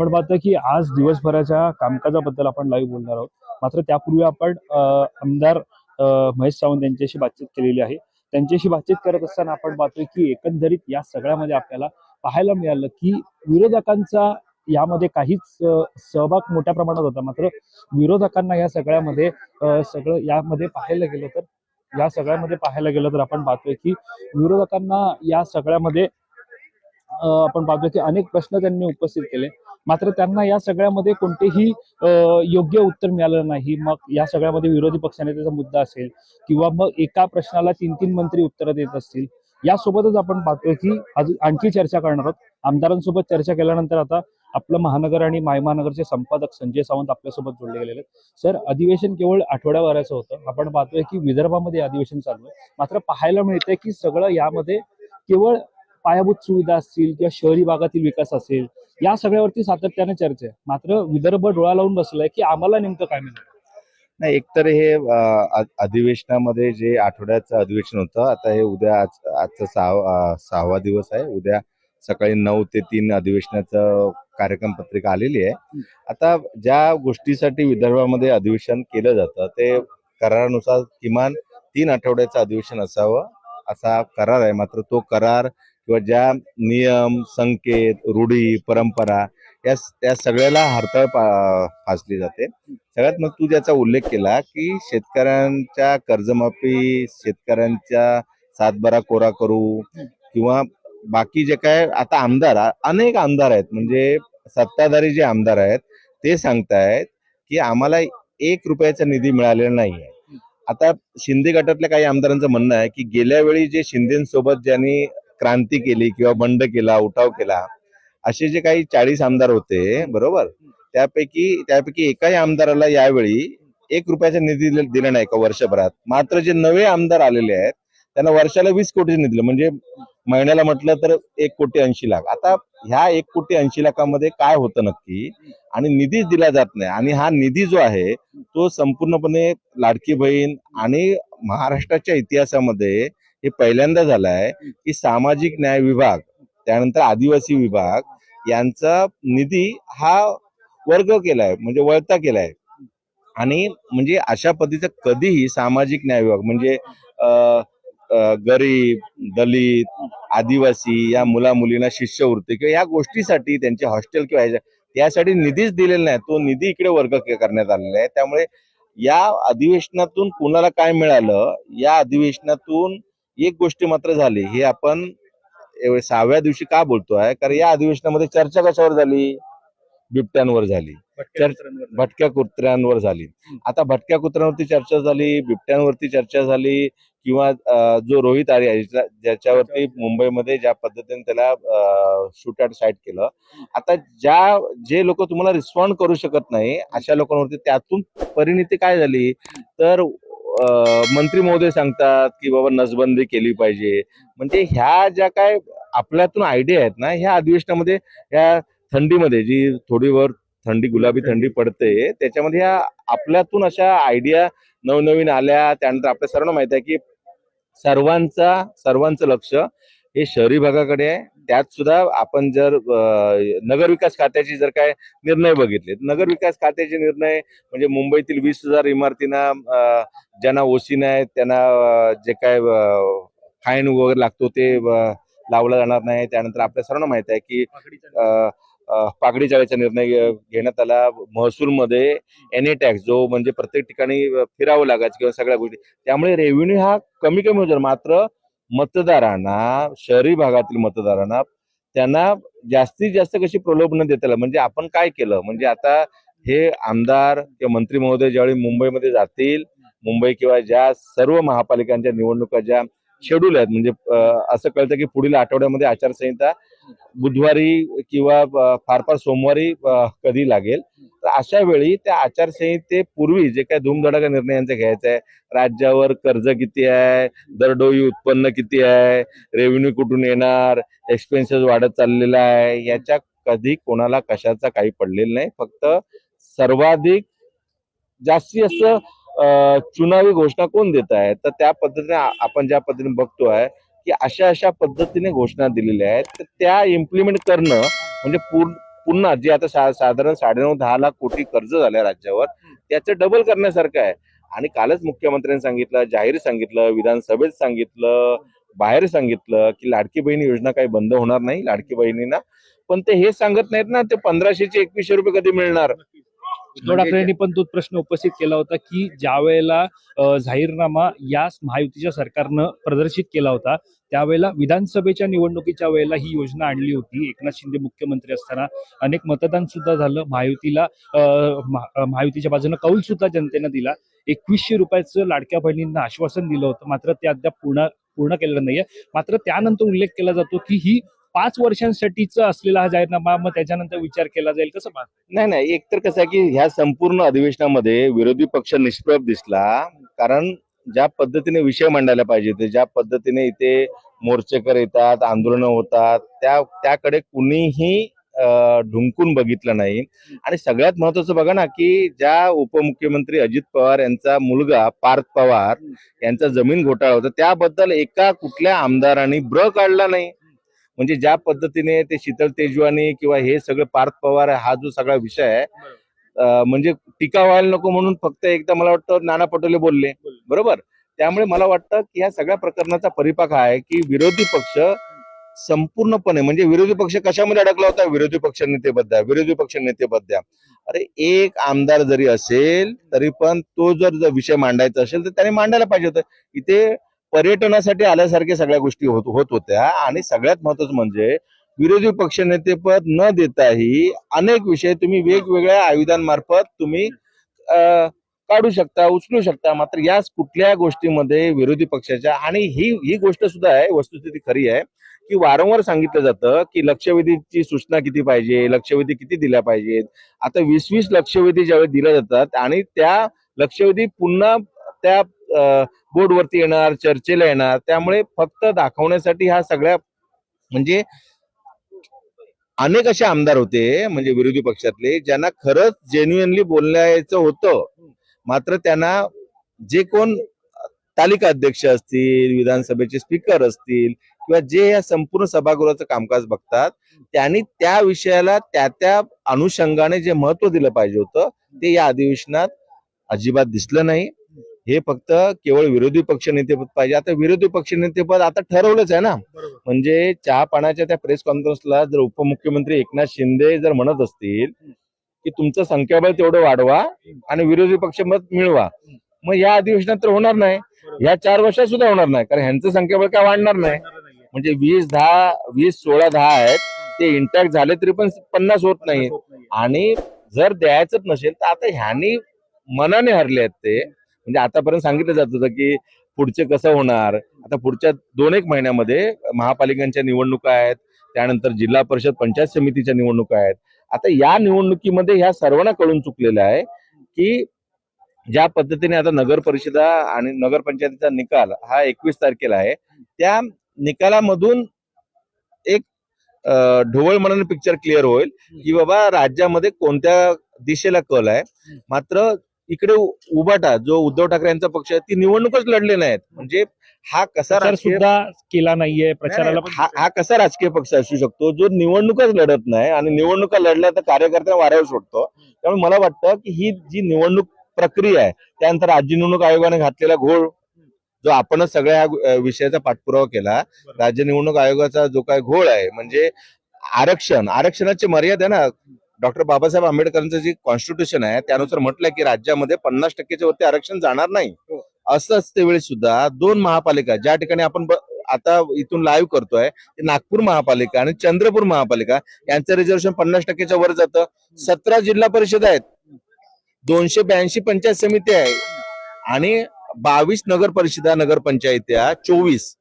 आपण पाहतो की आज दिवसभराच्या कामकाजाबद्दल आपण लाईव्ह बोलणार आहोत. मात्र त्यापूर्वी आपण आमदार महेश सावंत यांच्याशी बातचीत केलेली आहे. त्यांच्याशी बातचीत करत असताना आपण पाहतोय की एकंदरीत या सगळ्यामध्ये आपल्याला पाहायला मिळालं की विरोधकांचा यामध्ये काहीच सहभाग मोठ्या प्रमाणात होता. मात्र विरोधकांना या सगळ्यामध्ये सगळं यामध्ये पाहायला गेलं तर आपण पाहतोय की विरोधकांना या सगळ्यामध्ये आपण पाहतो की अनेक प्रश्न त्यांनी उपस्थित केले. मात्र त्यांना या सगळ्यामध्ये कोणतेही योग्य उत्तर मिळालं नाही. मग या सगळ्यामध्ये विरोधी पक्षनेत्याचा मुद्दा असेल किंवा मग एका प्रश्नाला 3-3 मंत्री उत्तर देत असतील. यासोबतच आपण पाहतोय की आणखी चर्चा करणार आहोत. आमदारांसोबत चर्चा केल्यानंतर आता आपलं महानगर आणि महानगरचे संपादक संजय सावंत आपल्यासोबत जोडले गेलेले आहेत. सर, अधिवेशन केवळ आठवड्याभराचं होतं. आपण पाहतोय की विदर्भामध्ये अधिवेशन चालू आहे. मात्र पाहायला मिळतंय की सगळं यामध्ये केवळ पायाभूत सुविधा असतील किंवा शहरी भागातील विकास असेल, या सगळ्यावरती सातत्याने चर्चा आहे. मात्र विदर्भ डोळा लावून बसलाय की आम्हाला नेमकं काय मिळणार. नाही, एकतर हे अधिवेशनामध्ये जे आठवड्याचं अधिवेशन होतं, आता हे उद्या आजचा सहावा दिवस आहे. उद्या सकाळी 9 ते 3 अधिवेशनाचं कार्यक्रम पत्रिका आलेली आहे. आता ज्या गोष्टीसाठी विदर्भामध्ये अधिवेशन केलं जातं ते करारानुसार किमान 3 आठवड्याचं अधिवेशन असावं असा करार आहे. मात्र तो करार किंवा ज्या नियम, संकेत, रूढी, परंपरा त्या सगळ्याला हरताळ फासली जाते. सगळ्यात मग तू ज्याचा उल्लेख केला की शेतकऱ्यांच्या कर्जमाफी, शेतकऱ्यांच्या सातबारा कोरा करू किंवा बाकी जे काय आता अनेक आमदार आहेत, म्हणजे सत्ताधारी जे आमदार आहेत ते सांगतायत की आम्हाला 1 रुपयाचा निधी मिळालेला नाहीये. आता शिंदे गटातल्या काही आमदारांचं म्हणणं आहे की गेल्या वेळी जे शिंदेसोबत ज्यांनी क्रांती केली किंवा बंड केला, उठाव केला, असे जे काही 40 आमदार होते, बरोबर, त्यापैकी एकाही आमदाराला यावेळी 1 रुपयाचा निधी दिला नाही का वर्षभरात. मात्र जे नवे आमदार आलेले आहेत त्यांना वर्षाला 20 कोटी निधी दिलं, म्हणजे महिन्याला म्हटलं तर 1,80,00,000. आता ह्या 1,80,00,000 काय होतं नक्की, आणि निधीच दिला जात नाही. आणि हा निधी जो आहे तो संपूर्णपणे लाडकी बहीण आणि महाराष्ट्राच्या इतिहासामध्ये हे पहिल्यांदा झालं आहे की सामाजिक न्याय विभाग, त्यानंतर आदिवासी विभाग यांचा निधी हा वर्ग केलाय, म्हणजे वळता केलाय. आणि म्हणजे अशा पद्धतीचा कधीही सामाजिक न्याय विभाग म्हणजे गरीब, दलित, आदिवासी या मुला मुलींना शिष्यवृत्ती किंवा या गोष्टीसाठी त्यांचे हॉस्टेल किंवा त्यासाठी निधीच दिलेला नाही. तो निधी इकडे वर्ग करण्यात आलेला आहे. त्यामुळे या अधिवेशनातून कुणाला काय मिळालं, या अधिवेशनातून एक गोष्ट मात्र झाली. हे आपण 6व्या दिवशी का बोलतोय, कारण या अधिवेशनामध्ये चर्चा कशावर झाली? बिबट्यांवर झाली, भटक्या कुत्र्यांवर झाली. आता भटक्या कुत्र्यांवरती चर्चा झाली, बिबट्यांवरती चर्चा झाली, किंवा जो रोहित आर्या ज्याच्यावरती मुंबईमध्ये ज्या पद्धतीने त्याला शूट ॲट साईट केलं. आता जे लोक तुम्हाला रिस्पॉन्ड करू शकत नाही अशा लोकांवरती त्यातून परिणिती काय झाली, तर मंत्री महोदय सांगतात की बाबा नसबंदी केली पाहिजे. म्हणजे ह्या ज्या काय आपल्यातून आयडिया आहेत ना, ह्या अधिवेशनामध्ये ह्या थंडीमध्ये जी थोडीवर थंडी, गुलाबी थंडी पडते, त्याच्यामध्ये ह्या आपल्यातून अशा आयडिया नवनवीन आल्या. त्यानंतर आपल्या सर्वांना माहिती आहे की सर्वांचं लक्ष हे शहरी भागाकडे आहे. त्यात सुद्धा आपण जर नगरविकास खात्याचे जर काय निर्णय बघितले, नगरविकास खात्याचे निर्णय म्हणजे मुंबईतील 20,000 इमारतींना ज्यांना ओसी नाही त्यांना जे काय फाईन वगैरे लागतो ते लावला जाणार नाही. त्यानंतर आपल्या सर्वांना माहित आहे की पागडी चाळीचा निर्णय घेण्यात आला. महसूलमध्ये एनी टॅक्स जो म्हणजे प्रत्येक ठिकाणी फिरावं लागायचं किंवा सगळ्या गोष्टी, त्यामुळे रेव्हेन्यू हा कमी होणार. मात्र मतदारांना, शहरी भागातील मतदारांना त्यांना जास्तीत जास्त कशी प्रलोभन देता आलं. म्हणजे आपण काय केलं, म्हणजे आता हे आमदार किंवा मंत्री महोदय ज्यावेळी मुंबईमध्ये जातील, मुंबई किंवा ज्या सर्व महापालिकांच्या निवडणुका ज्या शेड्यूल आहेत, म्हणजे असं कळतं की पुढील आठवड्यामध्ये आचारसंहिता बुधवारी किंवा फार सोमवारी कधी लागेल. तर अशा वेळी त्या आचारसंहितेपूर्वी जे काय धूमधडाका निर्णय यांचा घ्यायचा आहे, राज्यावर कर्ज किती आहे, दरडोई उत्पन्न किती आहे, रेव्हेन्यू कुठून येणार, एक्सपेन्सेस वाढत चाललेला आहे, याच्या कधी कोणाला कशाचा काही पडलेलं नाही. फक्त सर्वाधिक जास्तीत जास्त चुनावी घोषणा कोण देत आहे, तर त्या पद्धतीने आपण ज्या पद्धतीने बघतोय की अशा पद्धतीने घोषणा दिलेल्या आहेत, तर त्या इम्प्लिमेंट करणं म्हणजे पुन्हा जे आता साधारण 9.5-10 लाख कोटी कर्ज झालंय राज्यावर, त्याचं डबल करण्यासारखं आहे. आणि कालच मुख्यमंत्र्यांनी सांगितलं, जाहीर सांगितलं, विधानसभेत सांगितलं, बाहेर सांगितलं की लाडकी बहीण योजना काही बंद होणार नाही लाडकी बहिणींना. पण ते हे सांगत नाहीत ना, ते 1500चे 2100 रुपये कधी मिळणार. उद्धव ठाकरेंनी पण तोच प्रश्न उपस्थित केला होता की ज्या वेळेला जाहीरनामा या महायुतीच्या सरकारनं प्रदर्शित केला होता त्यावेळेला विधानसभेच्या निवडणुकीच्या वेळेला ही योजना आणली होती. एकनाथ शिंदे मुख्यमंत्री असताना अनेक मतदान सुद्धा झालं महायुतीला. महायुतीच्या बाजूने कौल सुद्धा जनतेनं दिला. 2100 रुपयाचं लाडक्या बहिणींना आश्वासन दिलं होतं, मात्र ते अद्याप पूर्ण केलेलं नाहीये. मात्र त्यानंतर उल्लेख केला जातो की ही 5 वर्षांसाठीचा असलेला हा जाहीरनामा, मग त्याच्यानंतर विचार केला जाईल. कसं नाही, एकतर कसं आहे की ह्या संपूर्ण अधिवेशनामध्ये विरोधी पक्ष निष्प्रभ दिसला. कारण ज्या पद्धतीने विषय मांडायला पाहिजे, ज्या पद्धतीने इथे मोर्चेकर येतात, आंदोलनं होतात, त्याकडे कुणीही ढुंकून बघितलं नाही. आणि सगळ्यात महत्वाचं बघा ना की ज्या उपमुख्यमंत्री अजित पवार यांचा मुलगा पार्थ पवार यांचा जमीन घोटाळा होता, त्याबद्दल एका कुठल्या आमदारांनी काढला नाही. म्हणजे ज्या पद्धतीने ते शीतल तेजवानी किंवा हे सगळं पार्थ पवार हा जो सगळा विषय आहे, म्हणजे टीका व्हायला नको म्हणून फक्त एकदा मला वाटतं नाना पटोले बोलले, बरोबर. त्यामुळे मला वाटतं की या सगळ्या प्रकरणाचा परिपाक आहे की विरोधी पक्ष संपूर्णपणे, म्हणजे विरोधी पक्ष कशामध्ये अडकला होता, विरोधी पक्ष नेतेपद द्या. अरे एक आमदार जरी असेल तरी पण तो जर विषय मांडायचा असेल तर त्याने मांडायला पाहिजे होतं. इथे पर्यटनासाठी आल्यासारख्या सगळ्या गोष्टी होत होत्या. आणि सगळ्यात महत्वाचं म्हणजे विरोधी पक्षनेतेपद न देताही अनेक विषय तुम्ही वेगवेगळ्या आयुधांमार्फत तुम्ही काढू शकता, उचलू शकता. मात्र या कुठल्या गोष्टीमध्ये विरोधी पक्षाच्या, आणि ही गोष्ट सुद्धा आहे, वस्तुस्थिती खरी आहे की वारंवार सांगितलं जातं की लक्षवेधीची सूचना किती पाहिजे, लक्षवेधी किती दिल्या पाहिजेत. आता 20-20 लक्षवेधी ज्यावेळी दिल्या जातात आणि त्या लक्षवेधी पुन्हा त्या बोर्डवरती येणार, चर्चेला येणार. त्यामुळे फक्त दाखवण्यासाठी हा सगळ्या, म्हणजे अनेक असे आमदार होते म्हणजे विरोधी पक्षातले ज्यांना खरंच जेन्युइनली बोलायचं होतं, मात्र त्यांना जे कोण तालिका अध्यक्ष असतील, विधानसभेचे स्पीकर असतील किंवा जे या संपूर्ण सभागृहाचं कामकाज बघतात, त्यांनी त्या विषयाला त्या अनुषंगाने जे महत्व दिलं पाहिजे होतं ते या अधिवेशनात अजिबात दिसलं नाही. हे फक्त केवळ विरोधी पक्ष नेतेपद पाहिजे. आता विरोधी पक्ष नेतेपद आता ठरवलंच आहे ना. म्हणजे चहा पाण्याच्या त्या प्रेस कॉन्फरन्सला जर उपमुख्यमंत्री एकनाथ शिंदे जर म्हणत असतील की तुमचं संख्याबळ तेवढं वाढवा आणि विरोधी पक्ष मत मिळवा, मग या अधिवेशनात तर होणार नाही, या 4 वर्षात सुद्धा होणार नाही. कारण ह्यांचं संख्याबळ काय वाढणार नाही. म्हणजे 20-16-10 आहेत ते इंटॅक्ट झाले तरी पण 50 होत नाही. आणि जर द्यायचंच नसेल तर आता ह्यांनी मनाने हरले आहेत ते. म्हणजे आतापर्यंत सांगितलं जात होतं की पुढचे कसं होणार. आता पुढच्या 2-1 महिन्यामध्ये महापालिकांच्या निवडणुका आहेत, त्यानंतर जिल्हा परिषद पंचायत समितीच्या निवडणुका आहेत. आता या निवडणुकीमध्ये ह्या सर्वांना कळून चुकलेलं आहे की ज्या पद्धतीने आता नगर परिषदा आणि नगरपंचायतीचा निकाल हा 21 तारखेला आहे, त्या निकालामधून एक ढोबळ मनाने पिक्चर क्लिअर होईल की बाबा राज्यामध्ये कोणत्या दिशेला कल आहे. मात्र इकडे उभाटा जो उद्धव ठाकरे यांचा पक्ष आहे ती निवडणूकच लढले नाहीत. म्हणजे हा कसा सुद्धा केला नाहीये प्रचाराला. हा कसा राजकीय पक्ष असू शकतो जो निवडणूकच लढत नाही आणि निवडणुका लढल्या तर कार्यकर्त्यांना वाऱ्यावर सोडतो. त्यामुळे मला वाटतं की ही जी निवडणूक प्रक्रिया आहे, त्यानंतर राज्य निवडणूक आयोगाने घातलेला घोळ, जो आपणच सगळ्या विषयाचा पाठपुरावा केला, राज्य निवडणूक आयोगाचा जो काय घोळ आहे, म्हणजे आरक्षणाची मर्यादा ना. डॉक्टर बाबासाहेब आंबेडकरांचं जे कॉन्स्टिट्यूशन आहे त्यानुसार म्हटलंय की राज्यामध्ये 50% वरती आरक्षण जाणार नाही. असं असते वेळी सुद्धा 2 महापालिका ज्या ठिकाणी आपण आता इथून लाईव्ह करतोय, नागपूर महापालिका आणि चंद्रपूर महापालिका यांचं रिझर्वेशन 50% वर जातं. 17 जिल्हा परिषद आहेत, 282 पंचायत समिती आहे आणि 22 नगर परिषदा, नगरपंचायत्या 24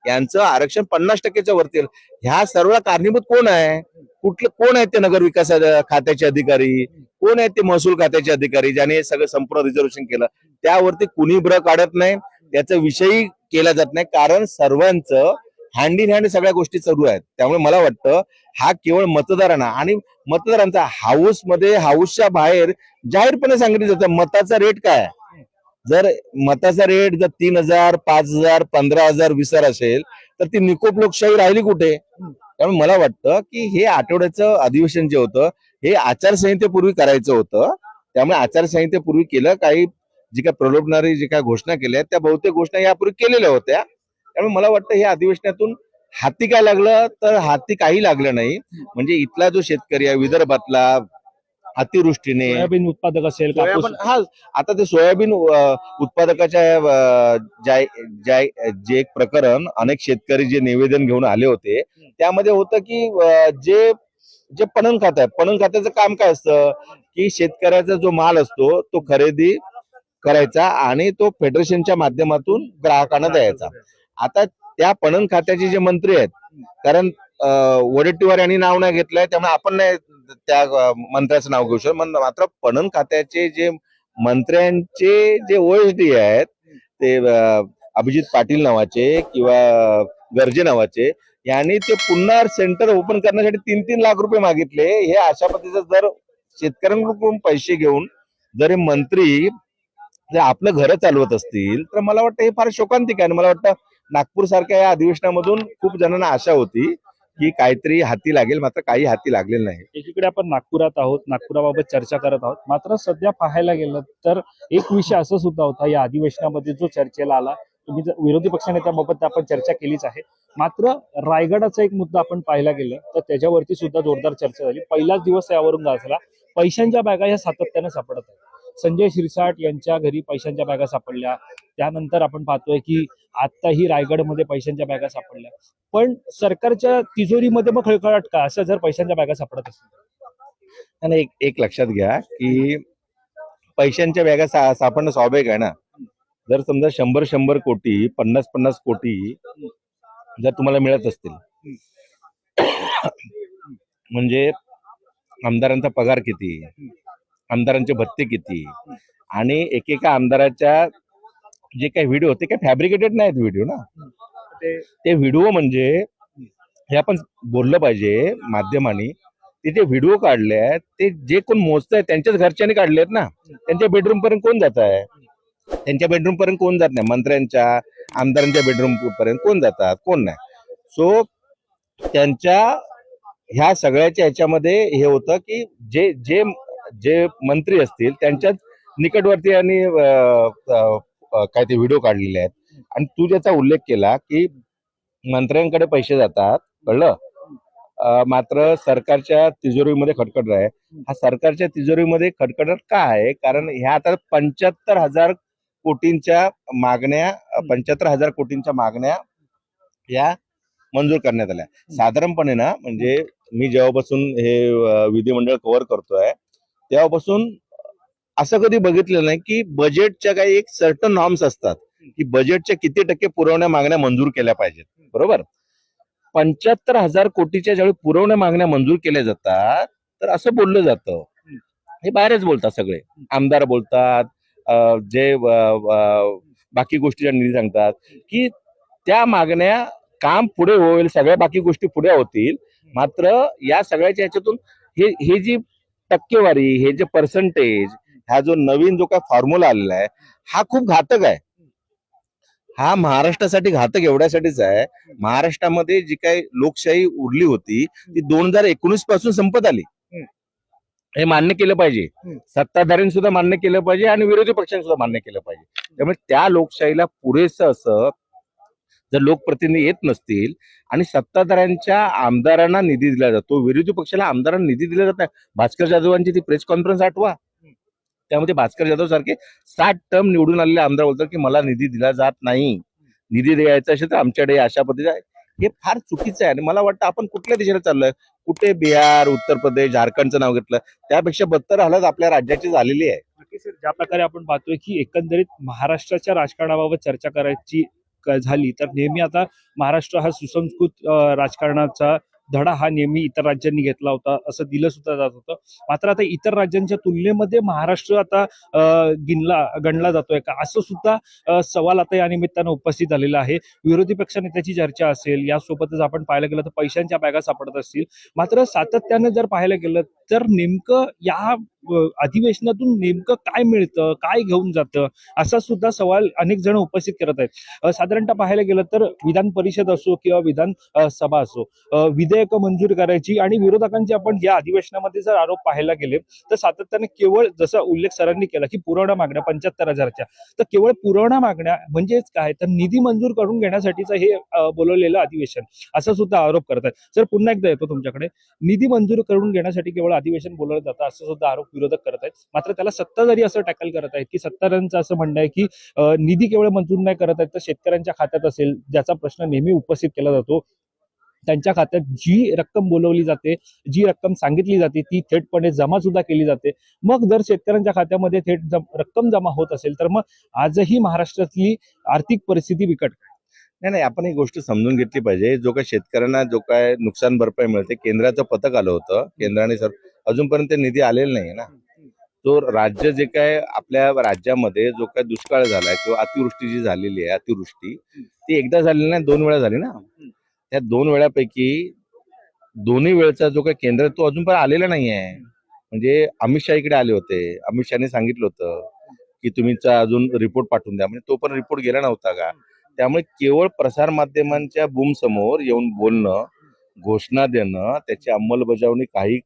यांचं आरक्षण 50% वरती. ह्या सर्व कारणीभूत कोण आहे? कोण आहेत ते नगर विकास खात्याचे अधिकारी, कोण आहेत ते महसूल खात्याचे अधिकारी ज्याने हे सगळं संपूर्ण रिझर्वेशन केलं. त्यावरती कुणी काढत नाही, त्याचा विषयी केला जात नाही. कारण सर्वांचं हँड इन हँड सगळ्या गोष्टी चालू आहेत. त्यामुळे मला वाटतं हा केवळ मतदारांना आणि मतदारांचा हाऊसच्या बाहेर जाहीरपणे सांगितलं जातं मताचा रेट काय आहे. जर मताचा रेट जर 3,000, 5,000, 15,000, 20,000 असेल तर ती निकोप लोकशाही राहिली कुठे? त्यामुळे मला वाटतं की हे आठवड्याचं अधिवेशन जे होतं हे आचारसंहितेपूर्वी करायचं होतं. त्यामुळे आचारसंहितेपूर्वी केलं. काही जी काय प्रलोभनारी जी काय घोषणा केल्या त्या बहुतेक घोषणा यापूर्वी केलेल्या होत्या. त्यामुळे मला वाटतं हे अधिवेशनातून हाती काय लागलं तर हाती काही लागलं नाही. म्हणजे इथला जो शेतकरी आहे विदर्भातला अतिवृष्टीने सोयाबीन उत्पादक असेल, कापूस सोयाबीन हा आता ते सोयाबीन उत्पादकाच्या जे एक प्रकरण अनेक शेतकरी जे निवेदन घेऊन आले होते त्यामध्ये होतं की जे जे पणन खातं आहे पणन खात्याचं काम काय असतं की शेतकऱ्याचा जो माल असतो तो खरेदी करायचा आणि तो फेडरेशनच्या माध्यमातून ग्राहकांना द्यायचा. आता त्या पणन खात्याचे जे मंत्री आहेत कारण वडेट्टीवार यांनी नाव नाही घेतलंय त्यामुळे आपण नाही त्या मंत्र्याचं नाव घेऊ शकतो. मात्र पणन खात्याचे जे मंत्र्यांचे जे ओएसडी आहेत ते अभिजित पाटील नावाचे किंवा गर्जे नावाचे यांनी ते पुन्हा सेंटर ओपन करण्यासाठी 3-3 लाख रुपये मागितले. हे अशा पद्धतीचं जर शेतकऱ्यांकडून पैसे घेऊन जर हे मंत्री जर आपलं घर चालवत असतील तर मला वाटतं हे फार शोकांतिक आहे. आणि मला वाटतं नागपूर सारख्या या अधिवेशनामधून खूप जणांना आशा होती की काहीतरी हाती लागेल मात्र काही हाती लागलेलं नाही. एकीकडे आपण नागपुरात आहोत, नागपुराबाबत चर्चा करत आहोत. मात्र सध्या पाहायला गेलं तर एक विषय असं सुद्धा होता या अधिवेशनामध्ये जो चर्चेला आला. तुम्ही विरोधी पक्षनेत्याबाबत आपण चर्चा केलीच आहे. मात्र रायगडाचा एक मुद्दा आपण पाहायला गेलं तर त्याच्यावरती सुद्धा जोरदार चर्चा झाली. पहिलाच दिवस यावरून गाजला. पैशांच्या बॅगा ह्या सातत्यानं सापडत आहेत. संजय शिरसाट यांच्या घरी पैशांच्या बॅगा सापडल्या. त्यानंतर आपण पाहतोय की आत्ताही रायगडमध्ये पैशांच्या बॅगा सापडल्या. पण सरकारच्या तिजोरीमध्ये मग खळखळाट का असं जर पैशांच्या बॅगा सापडत असतील? आणि एक लक्षात घ्या की पैशांच्या बॅगा सापडणं स्वाभाविक आहे ना. जर समजा 100 कोटी 50 कोटी जर तुम्हाला मिळत असतील म्हणजे आमदारांचा पगार किती आमदारांचे भत्ते किती आणि एकेका आमदाराच्या जे काही व्हिडिओ ते काही फॅब्रिकेटेड नाहीत व्हिडिओ ना. ते व्हिडिओ म्हणजे हे आपण बोललं पाहिजे माध्यमांनी. ते जे व्हिडिओ काढले आहेत ते जे कोण मोजत आहेत त्यांच्याच घरच्यांनी काढले आहेत ना. त्यांच्या बेडरूम पर्यंत कोण जात आहे त्यांच्या बेडरूम पर्यंत कोण जात नाही. मंत्र्यांच्या आमदारांच्या बेडरूम पर्यंत कोण जातात कोण नाही. सो त्यांच्या ह्या सगळ्याच्या ह्याच्यामध्ये हे होतं की जे जे जे मंत्री असतील त्यांच्याच निकटवर्ती आणि काय ते व्हिडिओ काढलेले आहेत. आणि तू ज्याचा उल्लेख केला की मंत्र्यांकडे पैसे जातात कळलं मात्र सरकारच्या तिजोरीमध्ये खटखट आहे. हा सरकारच्या तिजोरीमध्ये खटखट का आहे कारण ह्या आता 75,000 कोटींच्या मागण्या 75,000 कोटींच्या मागण्या या मंजूर करण्यात आल्या. साधारणपणे ना म्हणजे मी जेव्हापासून हे विधिमंडळ कव्हर करतोय तेव्हापासून असं कधी बघितलेलं नाही की बजेटच्या काही एक सर्टन नॉर्म्स असतात की बजेटच्या किती टक्के पुरवण्या मागण्या मंजूर केल्या पाहिजेत. बरोबर 75,000 कोटीच्या ज्यावेळी पुरवण्या मागण्या मंजूर केल्या जातात तर असं बोललं जातं. हे बाहेरच बोलतात सगळे आमदार बोलतात जे बाकी गोष्टीचा निधी सांगतात की त्या मागण्या काम पुढे होईल सगळ्या बाकी गोष्टी पुढे होतील. मात्र या सगळ्याच्या ह्याच्यातून हे जी टक्केवारी हे जे पर्सेंटेज हा जो नवीन जो काय फॉर्म्युला आलेला आहे हा खूप घातक आहे. हा महाराष्ट्रासाठी घातक एवढ्यासाठीच आहे. महाराष्ट्रामध्ये जी काही लोकशाही उरली होती ती 2019 पासून संपत आली. हे मान्य केलं पाहिजे. सत्ताधाऱ्यांनी सुद्धा मान्य केलं पाहिजे आणि विरोधी पक्षांनी सुद्धा मान्य केलं पाहिजे. त्यामुळे त्या लोकशाहीला पुरेसं असं जर लोकप्रतिनिधी येत नसतील आणि सत्ताधाऱ्यांच्या आमदारांना निधी दिला जातो विरोधी पक्षाला आमदारांना निधी दिला जात नाही. भास्कर जाधवांची ती प्रेस कॉन्फरन्स आठवा. त्यामध्ये भास्कर जाधव सारखे 60 टर्म निवडून आलेले आमदार बोलतात की मला निधी दिला जात नाही. निधी द्यायचा असेल तर आमच्याकडे अशा पद्धतीने आहे. हे फार चुकीचं आहे आणि मला वाटतं आपण कुठल्या दिशेला चाललोय. कुठे बिहार उत्तर प्रदेश झारखंडचं नाव घेतलं त्यापेक्षा बदतर हालत आपल्या राज्याची झालेली आहे. नक्की सर ज्या प्रकारे आपण पाहतोय की एकंदरीत महाराष्ट्राच्या राजकारणाबाबत चर्चा करायची झाली तर नेहमी आता महाराष्ट्र हा सुसंस्कृत राजकारणाचा धडा हा नेहमी इतर राज्यांनी घेतला होता असं दिलं सुद्धा जात होतं. मात्र आता इतर राज्यांच्या तुलनेमध्ये महाराष्ट्र आता गणला जातोय का असं सुद्धा सवाल आता या निमित्तानं उपस्थित झालेला आहे. विरोधी पक्षनेत्याची चर्चा असेल यासोबतच आपण पाहायला गेलं तर पैशांच्या बॅगा सापडत असतील. मात्र सातत्यानं जर पाहायला गेलं तर नेमकं या अधिवेशनातून नेमकं काय मिळतं, काय घेऊन जातं, असा सुद्धा सवाल अनेक जण उपस्थित करत आहेत. साधारणतः पाहायला गेलं तर विधान परिषद असो किंवा विधान सभा असो, विधेयकं मंजूर करायची आणि विरोधकांचे आपण या अधिवेशनामध्ये जर आरोप पाहायला गेले तर सातत्याने केवळ जसा उल्लेख सरांनी केला की पुरवणा मागण्या 75,000च्या, तर केवळ पुरवणा मागण्या म्हणजेच काय, तर निधी मंजूर करून घेण्यासाठीचं हे बोलवलेलं अधिवेशन, असा सुद्धा आरोप करतात. सर पुन्हा एकदा येतो तुमच्याकडे. निधी मंजूर करून घेण्यासाठी केवळ अधिवेशन बोलवलं जातं असं सुद्धा आरोप विरोधक करत आहेत. मात्र त्याला सत्ताधारी असं टॅकल करत आहेत की सत्ताधाऱ्यांचं असं म्हणणं आहे की निधी केवळ मंजूर नाही करत आहेत तर शेतकऱ्यांच्या खात्यात असेल, ज्याचा प्रश्न नेहमी उपस्थित केला जातो, त्यांच्या खात्यात जी रक्कम बोलवली जाते, जी रक्कम सांगितली जाते ती थेटपणे जमा सुद्धा केली जाते. मग जर शेतकऱ्यांच्या खात्यामध्ये थेट रक्कम जमा होत असेल तर मग आजही महाराष्ट्रातली आर्थिक परिस्थिती बिकट. नाही, आपण ही गोष्ट समजून घेतली पाहिजे. जो काय शेतकऱ्यांना जो काय नुकसान भरपाई मिळते, केंद्राचं पथक आलं होतं, केंद्राने अजूनपर्यंत निधी आलेला नाही ना. तो राज्य जे काय आपल्या राज्यामध्ये जो काय दुष्काळ झालाय किंवा अतिवृष्टी जी झालेली आहे, अतिवृष्टी ती एकदा झालेली नाही, 2 वेळा झाली ना. त्या 2 वेळापैकी दोन्ही वेळचा जो काही केंद्र तो अजूनपर्यंत आलेला नाही आहे. म्हणजे अमित शहा इकडे आले होते, अमित शहाने सांगितलं होतं की तुम्हीचा अजून रिपोर्ट पाठवून द्या, म्हणजे तो पण रिपोर्ट गेला नव्हता का. त्यामुळे केवळ प्रसार माध्यमांच्या बूम समोर येऊन बोलणं, घोषणा देणं, त्याची अंमलबजावणी काही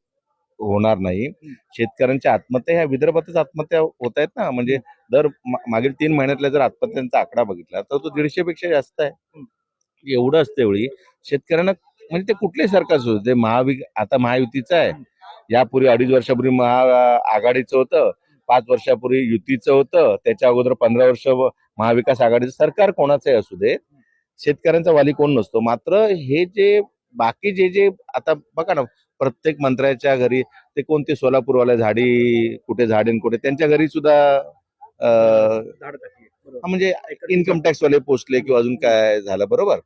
होणार नाही. शेतकऱ्यांच्या आत्महत्या ह्या विदर्भातच आत्महत्या होत आहेत ना. म्हणजे मागील 3 महिन्यातल्या जर आत्महत्यांचा आकडा बघितला तर तो 150 पेक्षा जास्त आहे. एवढं असते वेळी शेतकऱ्यांना, म्हणजे ते कुठले सरकार असू दे, आता महायुतीचं आहे, यापूर्वी 2.5 वर्षापूर्वी आघाडीचं होतं, 5 वर्षापूर्वी युतीचं होतं, त्याच्या अगोदर 15 वर्ष महाविकास आघाडीचं सरकार कोणाचंही असू दे, शेतकऱ्यांचा वाली कोण नसतो. मात्र हे जे बाकी जे आता बघा ना, प्रत्येक मंत्र्याच्या घरी ते कोणते सोलापूरवाल्या झाडी कुठे झाडेन कुठे त्यांच्या घरी सुद्धा म्हणजे इन्कम टॅक्स वाले पोचले किंवा अजून काय झालं, बरोबर.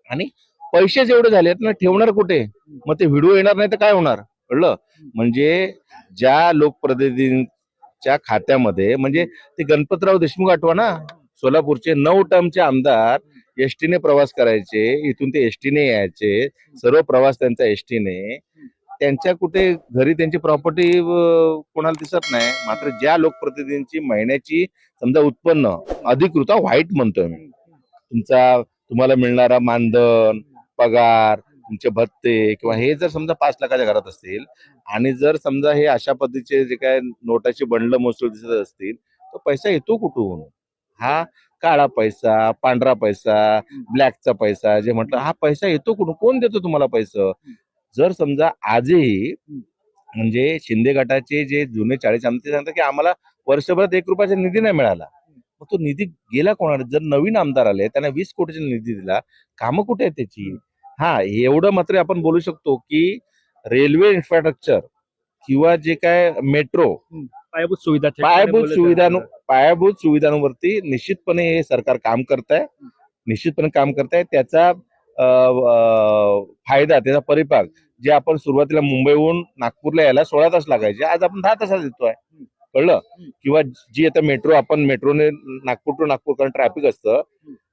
आणि पैसेच एवढे झालेत ना, ठेवणार कुठे. मग ते व्हिडिओ येणार नाही तर काय होणार, कळलं. म्हणजे ज्या लोकप्रतिनिधींच्या खात्यामध्ये, म्हणजे ते गणपतराव देशमुख आठवा ना, सोलापूरचे 9 टर्मचे आमदार एसटीने प्रवास करायचे, इथून ते एसटीने यायचे, सर्व प्रवास त्यांचा एसटीने, त्यांच्या कुठे घरी त्यांची प्रॉपर्टी कोणाला दिसत नाही. मात्र ज्या लोकप्रतिनिधींची महिन्याची समजा उत्पन्न अधिकृत व्हाईट म्हणतोय मी, तुम्हाला मिळणारा मानधन, पगार, तुमचे भत्ते किंवा हे जर समजा 5 लाखाच्या घरात असतील आणि जर समजा हे अशा पद्धतीचे जे काय नोटाची बंडल महसूल दिसत असतील तर पैसा येतो कुठून. हा काळा पैसा, पांढरा पैसा, ब्लॅकचा पैसा जे म्हटलं, हा पैसा येतो कुठून, कोण देतो तुम्हाला पैसा. जर समजा आजही म्हणजे शिंदे गटाचे जे जुने 40 आमदार सांगतात की आम्हाला वर्षभरात 1 रुपयाचा निधी नाही मिळाला, मग तो निधी गेला कोणाला. जर नवीन आमदार आले त्यांना 20 कोटीचा निधी दिला, कामं कुठे आहे त्याची. हा एवढं मात्र आपण बोलू शकतो की रेल्वे इन्फ्रास्ट्रक्चर किंवा जे काय मेट्रो, पायाभूत सुविधांवरती निश्चितपणे हे सरकार काम करत आहे, निश्चितपणे काम करत आहे. त्याचा फायदा, त्याचा परिपाक जे आपण सुरुवातीला मुंबईहून नागपूरला यायला 16 तास लागायचे, आज आपण 10 तासात येतोय, कळलं. किंवा जी आता मेट्रोने नागपूर टू नागपूर कारण ट्रॅफिक असतं,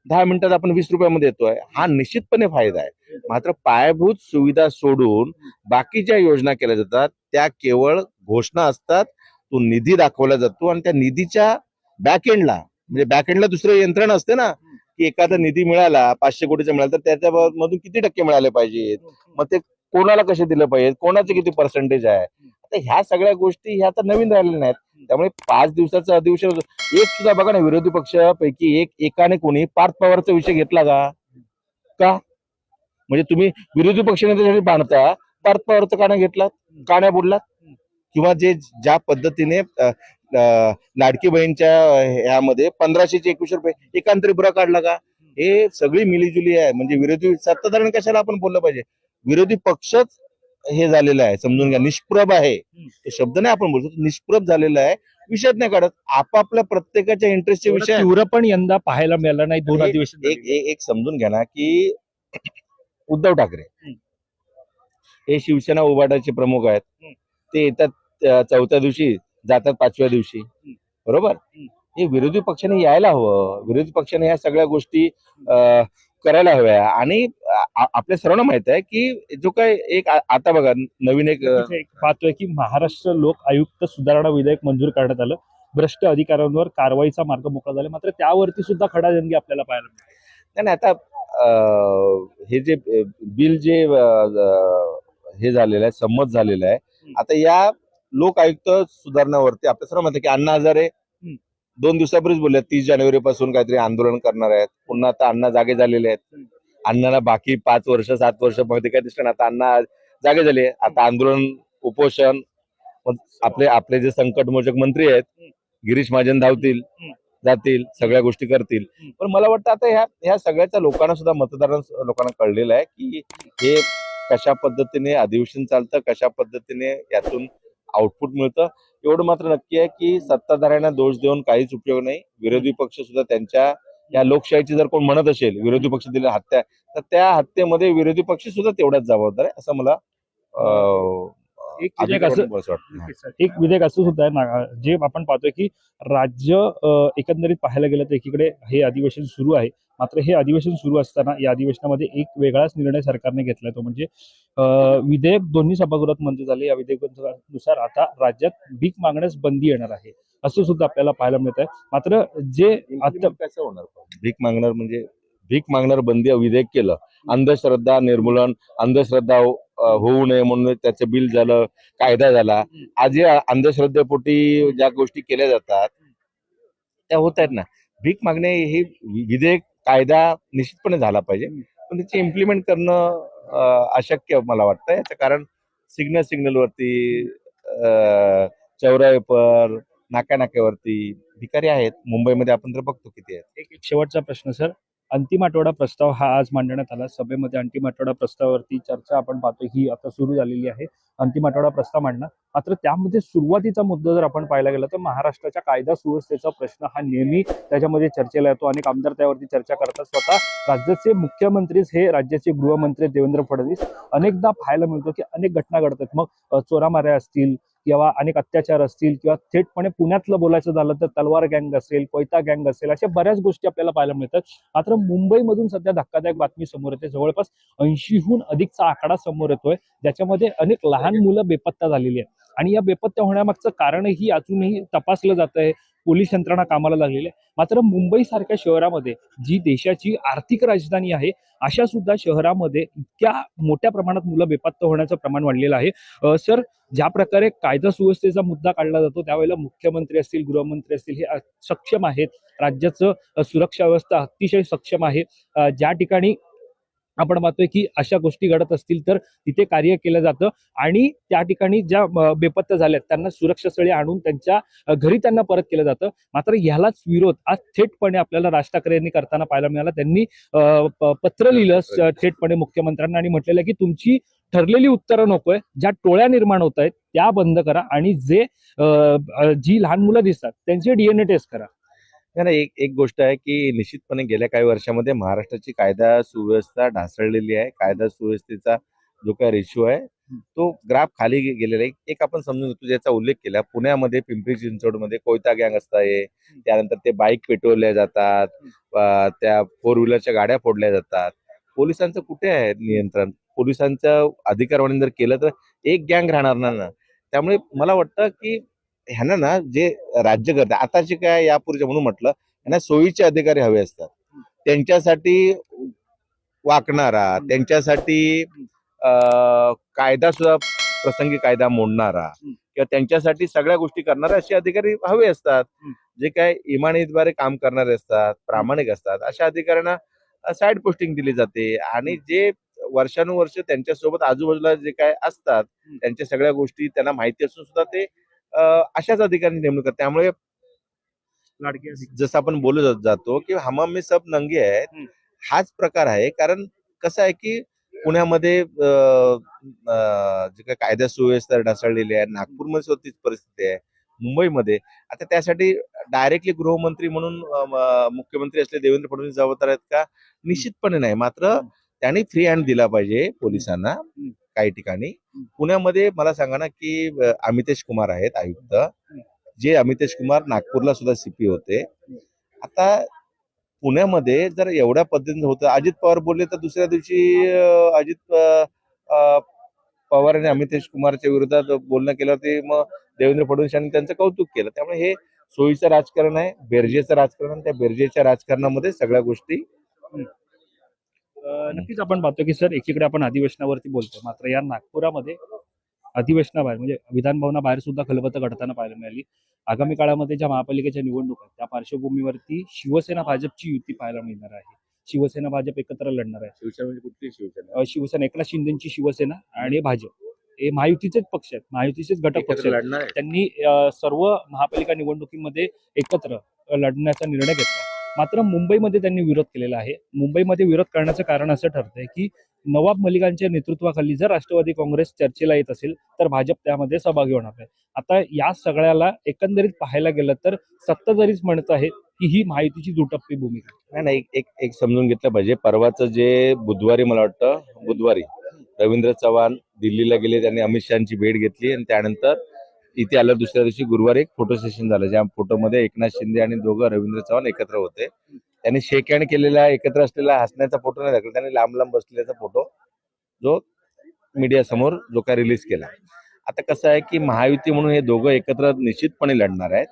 10 मिनिटात आपण 20 रुपयामध्ये येतोय. हा निश्चितपणे फायदा आहे. मात्र पायाभूत सुविधा सोडून बाकी ज्या योजना केल्या जातात त्या केवळ घोषणा असतात, तो निधी दाखवला जातो आणि त्या निधीच्या बॅकएंडला, म्हणजे बॅकएंडला दुसरं यंत्रणा असते ना, की एखादा निधी मिळाला 500 कोटीचा मिळाला तर त्याच्यामधून किती टक्के मिळाले पाहिजेत, मग ते कोणाला कसे दिलं पाहिजे, कोणाचे किती पर्सेंटेज आहे. आता ह्या सगळ्या गोष्टी ह्या आता नवीन राहिलेल्या नाहीत. त्यामुळे 5 दिवसाचं अधिवेशन एक सुद्धा बघा ना, विरोधी पक्षापैकी एकाने कोणी पार्थ पवारचा विषय घेतला का. म्हणजे तुम्ही विरोधी पक्षनेत्यासाठी बांधता, पार्थ पवारचा का नाही घेतला, का नाही बोललात. किंवा ज्या पद्धतीने लाडकी बहीणच्या ह्यामध्ये 1500चे 21 रुपये एकांतरी बुरा काढला का. हे सगळी मिलीजुली आहे. म्हणजे विरोधी सत्ताधाऱ्यांनी कशाला आपण बोललं पाहिजे, विरोधी पक्षच हे झालेलं आहे, समजून घ्या, निष्प्रभ आहे. तो शब्द नाही आपण बोलतो, निष्प्रभ झालेला आहे, विषयच नाही काढत. आपापल्या प्रत्येकाच्या इंटरेस्टचे विषय तीव्र पण यंदा पाहायला मिळाला नाही. 2 अधिवेशन एक समजून घ्या ना, की उद्धव ठाकरे हे शिवसेना उभाटाचे प्रमुख आहेत. ते येतात 4थ्या दिवशी, जातात 5व्या दिवशी, बरोबर. हे विरोधी पक्षाने यायला हवं. विरोधी पक्षाने ह्या सगळ्या गोष्टी करायला हव्या. आणि आपल्या सर्वांना माहित आहे की जो काय एक आता बघा नवीन एक इथे एक पाहतोय की महाराष्ट्र लोक आयुक्त सुधारणा विधेयक मंजूर करण्यात आलं. भ्रष्ट अधिकाऱ्यांवर कारवाईचा मार्ग मोकळा झाला. मात्र त्यावरती सुद्धा खडाजंगी आपल्याला पाहायला मिळते. नाही नाही, आता हे जे बिल जे हे झालेलं आहे, संमत झालेलं आहे, आता या लोक आयुक्त सुधारणावरती आपल्या सर्व माहिती की अण्णा हजारे 2 दिवसापूर्वीच बोलले 30 जानेवारी पासून काहीतरी आंदोलन करणार आहेत. पुन्हा आता अण्णा जागे झालेले आहेत. अण्णाला बाकी 5 वर्ष 7 वर्ष मध्ये काय दिसलं ना, आता अण्णा जागे झाले. आता आंदोलन, उपोषण, आपले आपले जे संकटमोचक मंत्री आहेत गिरीश महाजन धावतील, जातील, सगळ्या गोष्टी करतील. पण मला वाटतं आता ह्या सगळ्याच्या लोकांना सुद्धा लोकांना कळलेलं आहे की हे कशा पद्धतीने अधिवेशन चालतं, कशा पद्धतीने यातून आउटपुट मिळतं. एवढं मात्र नक्की आहे की सत्ताधाऱ्यांना दोष देऊन काहीच उपयोग नाही. विरोधी पक्ष सुद्धा त्यांच्या या लोकशाहीची जर कोण म्हणत असेल विरोधी पक्ष दिलेल्या हत्या, तर त्या हत्येमध्ये विरोधी पक्ष सुद्धा तेवढाच जबाबदार आहे असं मला एक विधेयक वाटतं. एक विधेयक असं सुद्धा आहे जे आपण पाहतोय की राज्य एकंदरीत पाहायला गेलं तर एकीकडे हे अधिवेशन सुरू आहे. मात्र हे अधिवेशन सुरू असताना या अधिवेशनामध्ये एक वेगळाच निर्णय सरकारने घेतलाय. तो म्हणजे विधेयक दोन्ही सभागृहात मंजूर झाले. या विधेयकानुसार आता राज्यात भीक मागण्यास बंदी येणार आहे असं सुद्धा आपल्याला पाहायला मिळत आहे. मात्र जे आता कसं होणार भीक मागणार म्हणजे भीक मागणार बंदी विधेयक केलं, अंधश्रद्धा निर्मूलन, अंधश्रद्धा होऊ नये म्हणून त्याचं बिल झालं, कायदा झाला. आज या अंधश्रद्धेपोटी ज्या गोष्टी केल्या जातात त्या होत आहेत ना. भीक मागणे हे विधेयक कायदा निश्चितपणे झाला पाहिजे, पण त्याची इम्प्लिमेंट करणं अशक्य मला वाटतं. याचं कारण सिग्नलवरती, चौराहे पर, नाक्यावरती भिकारी आहेत. मुंबईमध्ये आपण तर बघतो किती आहेत. एक शेवटचा प्रश्न सर, अंतिम आठवडा प्रस्ताव हा आज मांडण्यात आला सभेमध्ये. अंतिम आठवडा प्रस्तावावरती चर्चा आपण पाहतो ही आता सुरू झालेली आहे. अंतिम आठवडा प्रस्ताव मांडणं, मात्र त्यामध्ये सुरुवातीचा मुद्दा जर आपण पाहायला गेला तर महाराष्ट्राच्या कायदा सुव्यवस्थेचा प्रश्न हा नेहमी त्याच्यामध्ये चर्चेला येतो. अनेक आमदार त्यावरती चर्चा करतात. स्वतः राज्याचे मुख्यमंत्रीच हे राज्याचे गृहमंत्री देवेंद्र फडणवीस अनेकदा पाहायला मिळतो की अनेक घटना घडतात. मग चोरामाऱ्या असतील किंवा अनेक अत्याचार असतील किंवा थेटपणे पुण्यातलं बोलायचं झालं तर तलवार गँग असेल, कोयता गँग असेल, अशा बऱ्याच गोष्टी आपल्याला पाहायला मिळतात. मात्र मुंबईमधून सध्या धक्कादायक बातमी समोर येते. जवळपास 80हून अधिकचा आकडा समोर येतोय, ज्याच्यामध्ये अनेक लहान मुलं बेपत्ता झालेली आहेत. आणि या बेपत्ता होण्यामागचं कारणही अजूनही तपासलं जात आहे. पोलीस यंत्रणा कामाला लागलेली आहे. मात्र मुंबई सारख्या शहरामध्ये जी देशाची आर्थिक राजधानी आहे, अशा सुद्धा शहरामध्ये इतक्या मोठ्या प्रमाणात मुलं बेपत्ता होण्याचं प्रमाण वाढलेलं आहे. सर, ज्या प्रकारे कायदा सुव्यवस्थेचा मुद्दा काढला जातो त्यावेळेला मुख्यमंत्री असतील, गृहमंत्री असतील हे सक्षम आहेत. राज्याचं सुरक्षा व्यवस्था अतिशय सक्षम आहे. ज्या ठिकाणी आपण पाहतोय की अशा गोष्टी घडत असतील तर तिथे कार्य केलं जातं आणि त्या ठिकाणी ज्या बेपत्ता झाल्यात त्यांना सुरक्षा स्थळी आणून त्यांच्या घरी त्यांना परत केलं जातं. मात्र ह्यालाच विरोध आज थेटपणे आपल्याला राज ठाकरे यांनी करताना पाहायला मिळाला. त्यांनी पत्र लिहिलं थेटपणे मुख्यमंत्र्यांना आणि म्हटलेलं की तुमची ठरलेली उत्तरं नकोय, ज्या टोळ्या निर्माण होत आहेत त्या बंद करा आणि जी लहान मुलं दिसतात त्यांचे DNA टेस्ट करा. नाही, एक गोष्ट आहे की निश्चितपणे गेल्या काही वर्षामध्ये महाराष्ट्राची कायदा सुव्यवस्था ढासळलेली आहे. कायदा सुव्यवस्थेचा जो काय रेशो आहे तो ग्राफ खाली गेलेला आहे. एक आपण समजून घेतो ज्याचा उल्लेख केला, पुण्यामध्ये पिंपरी चिंचवडमध्ये कोयता गँग असताय, त्यानंतर ते बाईक पेटवल्या जातात, त्या 4 व्हीलरच्या गाड्या फोडल्या जातात. पोलिसांचं कुठे आहे नियंत्रण? पोलिसांचं अधिकारवाणी जर केलं तर एक गँग राहणार ना. त्यामुळे मला वाटतं की ह्यांना ना जे राज्यकर्ते आताचे काय यापूर्वीचे म्हणून म्हटलं, यांना सोयीचे अधिकारी हवे असतात. त्यांच्यासाठी वाकणारा, त्यांच्यासाठी कायदा सुद्धा प्रसंगी कायदा मोडणारा किंवा त्यांच्यासाठी सगळ्या गोष्टी करणारे असे अधिकारी हवे असतात. जे काय इमानीद्वारे काम करणारे असतात, प्रामाणिक असतात, अशा अधिकाऱ्यांना साईड पोस्टिंग दिली जाते. आणि जे वर्षानुवर्ष त्यांच्यासोबत आजूबाजूला जे काय असतात त्यांच्या सगळ्या गोष्टी त्यांना माहिती असून सुद्धा ते अशाच अधिकाऱ्यांची नेमणूक करतात. त्यामुळे जसं आपण बोलू जातो की हमाम में सब नंगे आहेत, हाच प्रकार आहे. कारण कसं आहे की पुण्यामध्ये जे काही कायदा सुव्यवस्था ढासळलेली आहे, नागपूरमध्ये सुद्धा तीच परिस्थिती आहे, मुंबईमध्ये. आता त्यासाठी डायरेक्टली गृहमंत्री म्हणून मुख्यमंत्री असले देवेंद्र फडणवीस जबाबदार आहेत का? निश्चितपणे नाही. मात्र त्यांनी फ्री हँड दिला पाहिजे पोलिसांना काही ठिकाणी. पुण्यामध्ये मला सांगा ना की अमितेश कुमार आहेत आयुक्त, जे अमितेश कुमार नागपूरला सुद्धा CP होते. आता पुण्यामध्ये जर एवढ्या पद्धतीने होतं, अजित पवार बोलले तर दुसऱ्या दिवशी पवार आणि अमितेश कुमारच्या विरोधात बोलणं केलं, ते मग देवेंद्र फडणवीस यांनी त्यांचं कौतुक केलं. त्यामुळे हे सोयीचं राजकारण आहे, बेरजेचं राजकारण. त्या बेरजेच्या राजकारणामध्ये सगळ्या गोष्टी नक्कीच आपण पाहतो की सर एकीकडे आपण अधिवेशनावरती बोलतो, मात्र या नागपुरामध्ये अधिवेशनाबाहेर म्हणजे विधान भवनाबाहेर सुद्धा खलबतं घडताना पाहायला मिळाली. आगामी काळामध्ये ज्या महापालिकेच्या निवडणूक आहेत त्या पार्श्वभूमीवरती शिवसेना भाजपची युती पाहायला मिळणार आहे. शिवसेना भाजप एकत्र लढणार आहे. शिवसेना म्हणजे कुठली शिवसेना शिवसेना एकनाथ शिंदेची शिवसेना आणि भाजप हे महायुतीचेच पक्ष आहेत, महायुतीचेच घटक पक्ष एकत्र आहेत. लढणार आहे. त्यांनी सर्व महापालिका निवडणुकीमध्ये एकत्र लढण्याचा निर्णय घेतला. मात्र मुंबईमध्ये त्यांनी विरोध केलेला आहे. मुंबईमध्ये विरोध करण्याचं कारण असं ठरतंय की नवाब मलिकांच्या नेतृत्वाखाली जर राष्ट्रवादी काँग्रेस चर्चेला येत असेल तर भाजप त्यामध्ये सहभागी होणार नाही. आता या सगळ्याला एकंदरीत पाहायला गेलं तर सत्ताधारीच म्हणत आहेत की ही महायुतीची दुटप्पी भूमिका आहे. नाही एक एक एक समजून घेतलं पाहिजे. परवाचं जे बुधवारी, मला वाटतं बुधवारी रवींद्र चव्हाण दिल्लीला गेले, त्यांनी अमित शहाची भेट घेतली आणि त्यानंतर इथे आलं. दुसऱ्या दिवशी गुरुवारी एक फोटो सेशन झालं, ज्या फोटोमध्ये एकनाथ शिंदे आणि दोघं रवींद्र चव्हाण एकत्र होते. त्यांनी शेक हँड केलेला, एकत्र असलेला हसण्याचा फोटो नाही दाखवला, त्यांनी लांब लांब बसलेला फोटो जो मीडिया समोर जो काय रिलीज केला. आता कसं आहे की महायुती म्हणून हे दोघं एकत्र निश्चितपणे लढणार आहेत.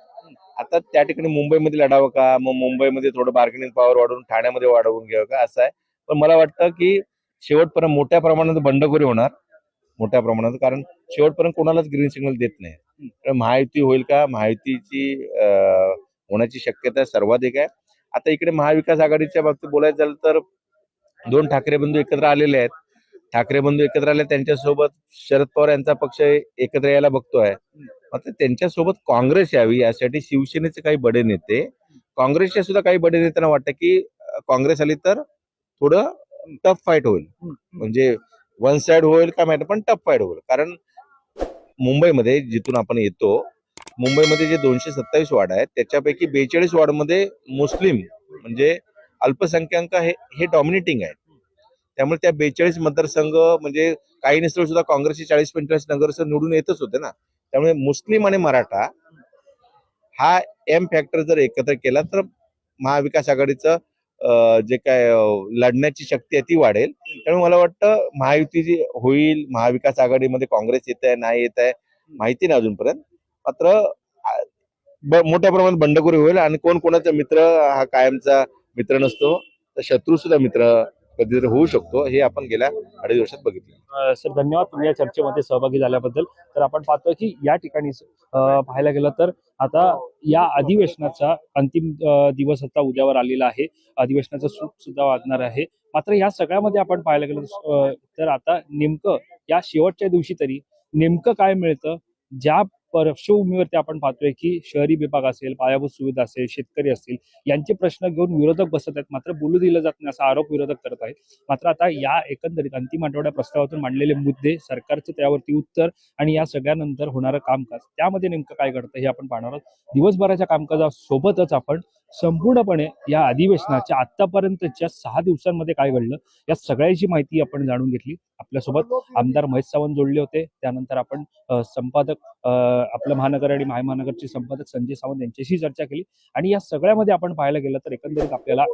आता त्या ठिकाणी मुंबईमध्ये लढावं का, मग मुंबईमध्ये थोडं बार्गेनिंग पॉवर वाढवून ठाण्यामध्ये वाढवून घ्यावं का, असं आहे. पण मला वाटतं की शेवटपर्यंत मोठ्या प्रमाणात बंडखोरी होणार, मोठ्या प्रमाणात, कारण शेवटपर्यंत कोणालाच ग्रीन सिग्नल देत नाही. तर महायुती होईल का, महायुतीची होण्याची शक्यता सर्वाधिक आहे. आता इकडे महाविकास आघाडीच्या बाबतीत बोलायचं झालं तर दोन ठाकरे बंधू एकत्र आलेले आहेत. ठाकरे बंधू एकत्र आले, त्यांच्यासोबत शरद पवार यांचा पक्ष एकत्र यायला बघतोय. मात्र त्यांच्यासोबत काँग्रेस यावी यासाठी शिवसेनेचे काही बडे नेते, काँग्रेसच्या सुद्धा काही बडे नेत्यांना वाटतं की काँग्रेस आली तर थोडं टफ फाईट होईल, म्हणजे वन साइड होईल का माहिती, पण टफ फाईट होईल. कारण मुंबईमध्ये जिथून आपण येतो, मुंबईमध्ये जे 227 वार्ड आहेत त्याच्यापैकी 42 वार्डमध्ये मुस्लिम म्हणजे अल्पसंख्याक हे डॉमिनेटिंग आहेत. त्यामुळे त्या 42 मतदारसंघ म्हणजे काही नसलं सुद्धा काँग्रेसचे 40-45 नगरसेवक निवडून येतच होते ना. त्यामुळे मुस्लिम आणि मराठा हा एम फॅक्टर जर एकत्र केला तर महाविकास आघाडीचं जे काय लढण्याची शक्ती आहे ती वाढेल. त्यामुळे मला वाटतं महायुती जी होईल, महाविकास आघाडीमध्ये काँग्रेस येत आहे नाही येत आहे माहिती नाही अजूनपर्यंत. मात्र मोठ्या प्रमाणात बंडखोरी होईल आणि कोण कोणाचा मित्र हा कायमचा मित्र नसतो, तर शत्रू सुद्धा मित्र कधीतरी होऊ शकतो, हे आपण गेल्या 2.5 वर्षात बघितलं. सर धन्यवाद तुम्ही या चर्चेमध्ये सहभागी झाल्याबद्दल. तर आपण पाहतो की या ठिकाणी पाहायला गेलं तर आता या अधिवेशनाचा अंतिम दिवस आता उद्यावर आलेला आहे. अधिवेशनाचं सूप सुद्धा वाजणार आहे. मात्र या सगळ्यामध्ये आपण पाहायला गेलं तर आता नेमकं या शेवटच्या दिवशी तरी नेमकं काय मिळतं, ज्या पार्श्वभूमीवरती आपण पाहतोय की शहरी विभाग असेल, पायाभूत सुविधा असेल, शेतकरी असतील, यांचे प्रश्न घेऊन विरोधक बसत आहेत, मात्र बोलू दिलं जात नाही असा आरोप विरोधक करत आहेत. मात्र आता या एकंदरीत अंतिम आठवड्या प्रस्तावातून मांडलेले मुद्दे, सरकारचं त्यावरती उत्तर आणि या सगळ्यानंतर होणारं कामकाज, त्यामध्ये नेमकं काय घडतं हे आपण पाहणार आहोत. दिवसभराच्या कामकाजासोबतच आपण संपूर्णपणे या अधिवेशनाच्या आतापर्यंतच्या 6 दिवसांमध्ये काय घडलं या सगळ्याची माहिती आपण जाणून घेतली. आपल्यासोबत आमदार महेश सावंत जोडले होते. त्यानंतर आपण संपादक आपलं महानगर आणि महानगरचे संपादक संजय सावंत यांच्याशी चर्चा केली आणि या सगळ्यामध्ये आपण पाहायला गेलं तर एकंदरीत आपल्याला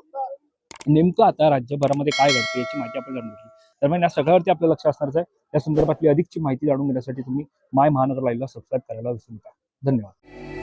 नेमकं आता राज्यभरामध्ये काय घडतं याची माहिती आपण जाणून घेतली. दरम्यान या सगळ्यावरती आपलं लक्ष असणारच आहे. या संदर्भातली अधिकची माहिती जाणून घेण्यासाठी तुम्ही माय महानगर लाईव्हला सबस्क्राईब करायला विसरू नका. धन्यवाद.